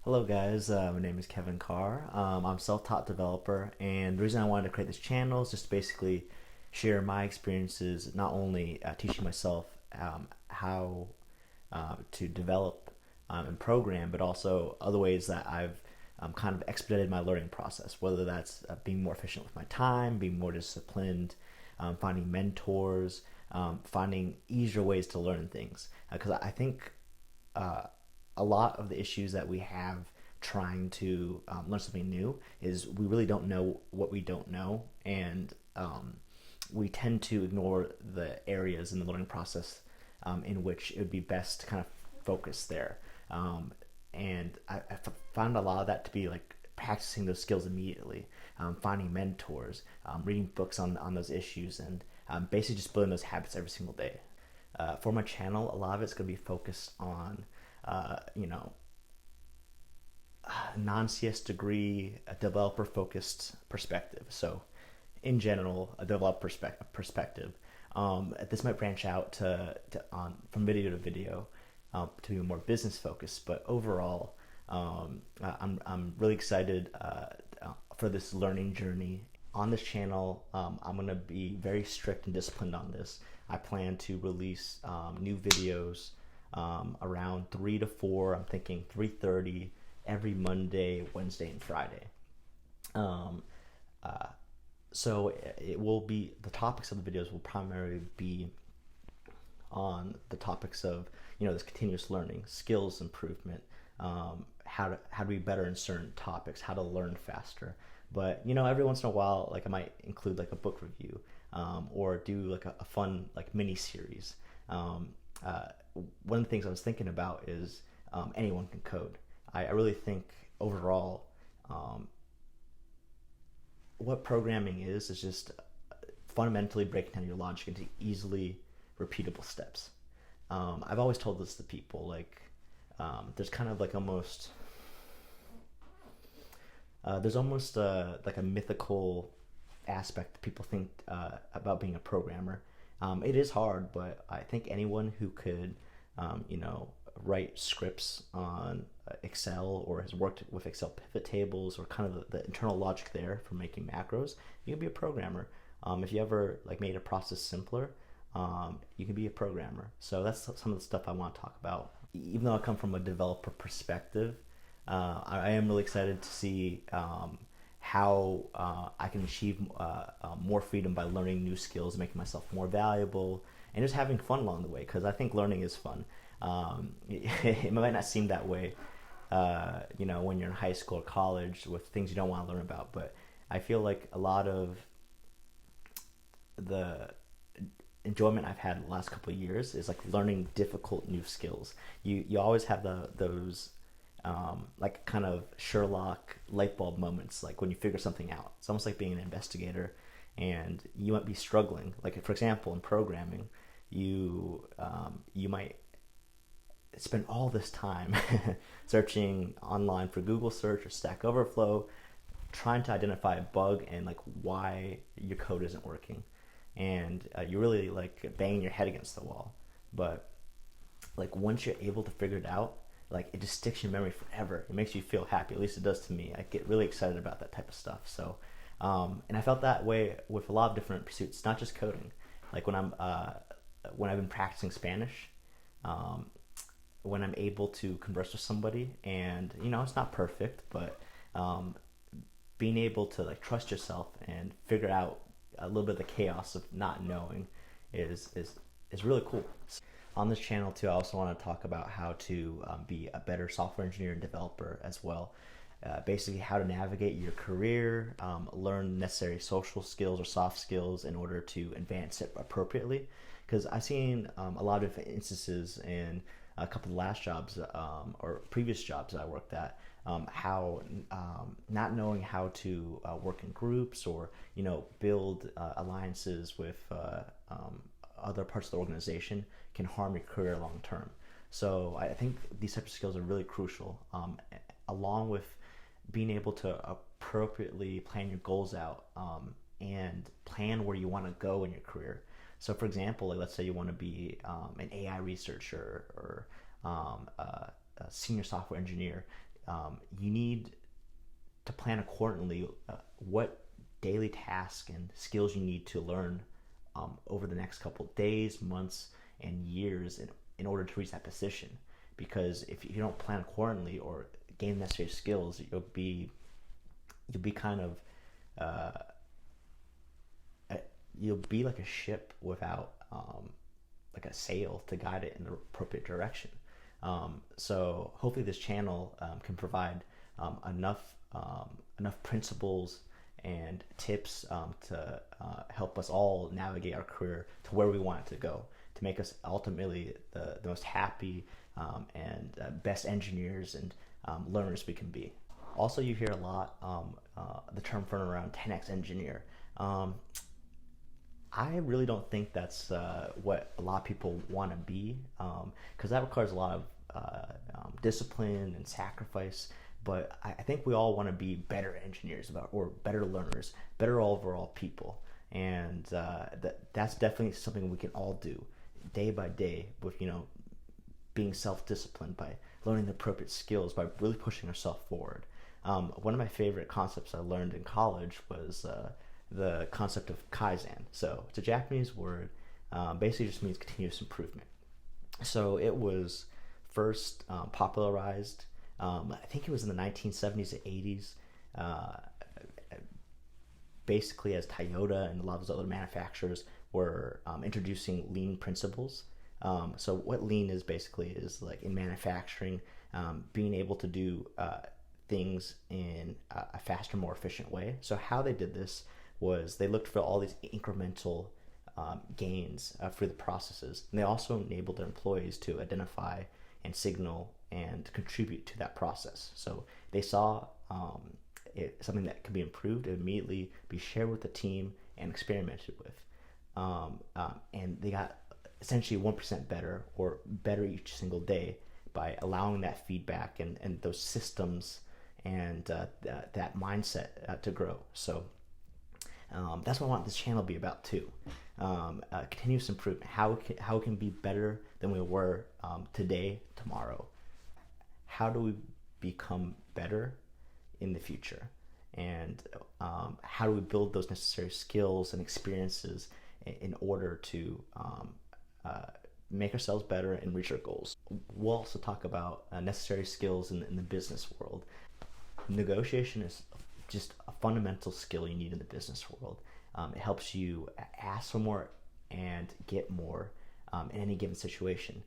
Hello guys, my name is Kevin Carr. I'm a self-taught developer, and the reason I wanted to create this channel is just to basically share my experiences, not only teaching myself how to develop and program, but also other ways that I've kind of expedited my learning process, whether that's being more efficient with my time, being more disciplined, finding mentors, finding easier ways to learn things. Because I think uh, a lot of the issues that we have trying to learn something new is we really don't know what we don't know, and we tend to ignore the areas in the learning process in which it would be best to kind of focus there. And I found a lot of that to be like practicing those skills immediately, finding mentors, reading books on those issues, and basically just building those habits every single day. For my channel, a lot of it's going to be focused on you know, non-CS degree, a developer focused perspective. So in general, a developer perspective. This might branch out to on from video to video to be more business focused, but overall, I'm really excited for this learning journey. On this channel, I'm going to be very strict and disciplined on this. I plan to release new videos around 3 to 4. I'm thinking 3:30 every Monday, Wednesday, and Friday. Um, uh, so it will be, the topics of the videos will primarily be on the topics of, this continuous learning, skills improvement, how to be better in certain topics, how to learn faster. But every once in a while, like I might include like a book review, or do like a fun like mini series. Um, uh, One of the things I was thinking about is anyone can code. I really think overall, what programming is just fundamentally breaking down your logic into easily repeatable steps. I've always told this to people, like there's kind of like almost there's almost like a mythical aspect that people think about being a programmer. It is hard, but I think anyone who could, write scripts on Excel, or has worked with Excel pivot tables, or kind of the internal logic there for making macros, you can be a programmer. If you ever like made a process simpler, you can be a programmer. So that's some of the stuff I want to talk about. Even though I come from a developer perspective, I am really excited to see how I can achieve more freedom by learning new skills, making myself more valuable, and just having fun along the way. Because I think learning is fun. It might not seem that way, when you're in high school or college with things you don't want to learn about. But I feel like a lot of the enjoyment I've had the last couple of years is like learning difficult new skills. You always have those like kind of Sherlock light bulb moments, like when you figure something out. It's almost like being an investigator, and you might be struggling. Like for example, in programming, you might spend all this time searching online for Google search or Stack Overflow, trying to identify a bug and like why your code isn't working, and you're really like banging your head against the wall. But like once you're able to figure it out, like it just sticks in your memory forever. It makes you feel happy. At least it does to me. I get really excited about that type of stuff. So, and I felt that way with a lot of different pursuits, not just coding. Like when I've been practicing Spanish, um, when I'm able to converse with somebody, and it's not perfect, but being able to like trust yourself and figure out a little bit of the chaos of not knowing is really cool. On this channel too, I also want to talk about how to be a better software engineer and developer as well. Basically, how to navigate your career, learn necessary social skills or soft skills in order to advance it appropriately. Because I've seen a lot of instances in a couple of last jobs or previous jobs that I worked at, how not knowing how to work in groups, or build alliances with other parts of the organization can harm your career long term. So I think these types of skills are really crucial, along with being able to appropriately plan your goals out, and plan where you want to go in your career. So for example, like let's say you want to be an AI researcher, or a senior software engineer. you need to plan accordingly what daily tasks and skills you need to learn over the next couple days, months, and years in order to reach that position. Because if you don't plan accordingly or gain the necessary skills, you'll be kind of you'll be like a ship without like a sail to guide it in the appropriate direction. So hopefully this channel can provide enough principles and tips to help us all navigate our career to where we want it to go, to make us ultimately the most happy and best engineers and learners we can be. Also, you hear a lot the term thrown around 10x engineer. I really don't think that's what a lot of people want to be, because that requires a lot of discipline and sacrifice. But I think we all want to be better engineers or better learners, better overall people, and that's definitely something we can all do day by day with being self-disciplined, by learning the appropriate skills, by really pushing ourselves forward. One of my favorite concepts I learned in college was the concept of Kaizen. So it's a Japanese word, basically just means continuous improvement. So it was first popularized, I think it was in the 1970s to 80s, basically as Toyota and a lot of those other manufacturers were introducing lean principles. So what lean is basically is like in manufacturing, being able to do things in a faster, more efficient way. So how they did this was they looked for all these incremental gains through the processes. And they also enabled their employees to identify and signal and contribute to that process. So they saw something that could be improved, it would immediately be shared with the team and experimented with. And they got essentially 1% better or better each single day by allowing that feedback and those systems and that mindset to grow. So that's what I want this channel to be about too. Continuous improvement, how it can be better than we were today, tomorrow. How do we become better in the future? And how do we build those necessary skills and experiences in order to make ourselves better and reach our goals? We'll also talk about necessary skills in the business world. Negotiation is just a fundamental skill you need in the business world. It helps you ask for more and get more in any given situation.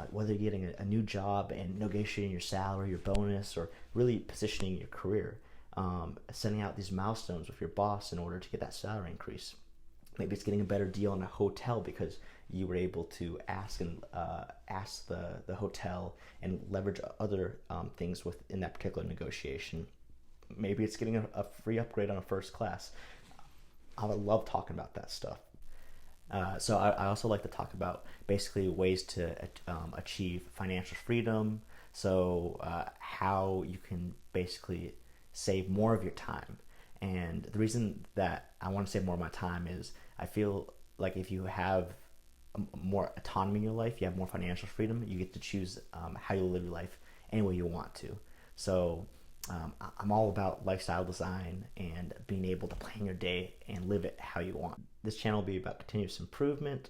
Whether you're getting a new job and negotiating your salary, your bonus, or really positioning your career, setting out these milestones with your boss in order to get that salary increase. Maybe it's getting a better deal in a hotel because you were able to ask the hotel and leverage other things within that particular negotiation. Maybe it's getting a free upgrade on a first class. I would love talking about that stuff. So I also like to talk about basically ways to achieve financial freedom. So how you can basically save more of your time. And the reason that I want to save more of my time is I feel like if you have more autonomy in your life, you have more financial freedom, you get to choose how you live your life any way you want to. So I'm all about lifestyle design and being able to plan your day and live it how you want. This channel will be about continuous improvement.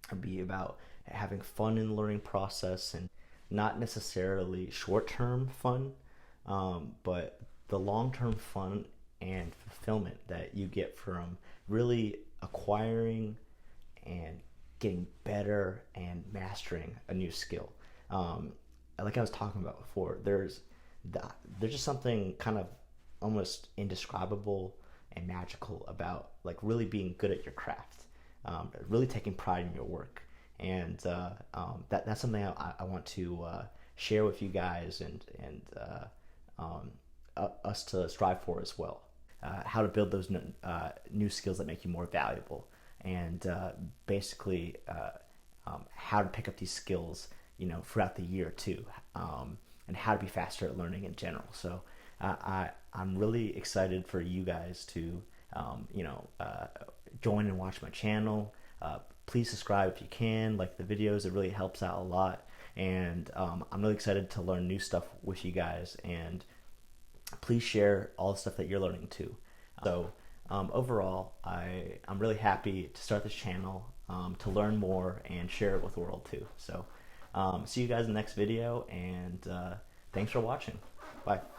It'll be about having fun in the learning process and not necessarily short-term fun, but the long-term fun and fulfillment that you get from really acquiring and getting better and mastering a new skill. Like I was talking about before, there's just something kind of almost indescribable and magical about like really being good at your craft, really taking pride in your work, and that's something I want to share with you guys and us to strive for as well. How to build those new skills that make you more valuable, and basically how to pick up these skills, throughout the year too, and how to be faster at learning in general. So I'm really excited for you guys to join and watch my channel. Please subscribe if you can, like the videos. It really helps out a lot. And I'm really excited to learn new stuff with you guys, and please share all the stuff that you're learning too. So overall, I'm really happy to start this channel, to learn more and share it with the world too. So see you guys in the next video, and thanks for watching. Bye.